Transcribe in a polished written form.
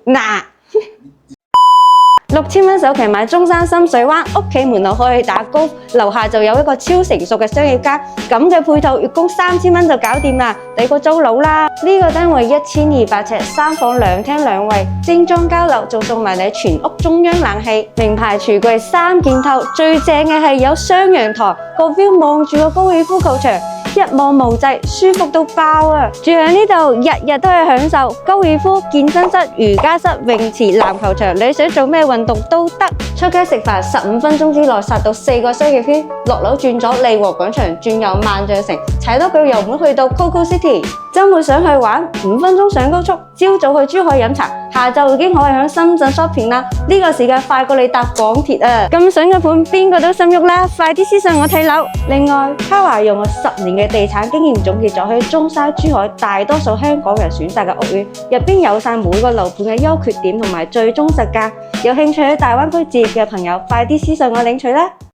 嗱。6000蚊首期買中山深水灣，屋企門口可以打高，樓下就有一個超成熟嘅商業街，咁嘅配套月供3000蚊就搞掂啦，抵過租樓啦。呢個單位1200尺，3房2廳2衛，精裝交樓，仲送埋你全屋中央冷氣，名牌櫥櫃3件套，最正嘅係有雙陽台，個 view 望住個高爾夫球場。一望無際，舒服到爆啊！住喺呢度，日日都係享受高爾夫、健身室、瑜伽室、泳池、籃球場，你想做咩運動都得。出街食飯15分鐘之內殺到4個商業圈，落樓轉咗利和廣場，轉右萬象城，踩多腳油門去到 Coco City。週末想去玩，5分鐘上高速，朝早去珠海飲茶，下晝已經可以喺深圳 shopping啦。呢個時間快過你搭港鐵啊！咁筍嘅盤邊個都心喐啦，快啲私信我睇樓。另外，卡華用我10年嘅地產經驗總結咗去中山、珠海大多數香港人選擇嘅屋苑，入邊有晒每個樓盤嘅優缺點同埋最終實價。有興趣喺大灣區置業嘅朋友，快啲私信我領取啦！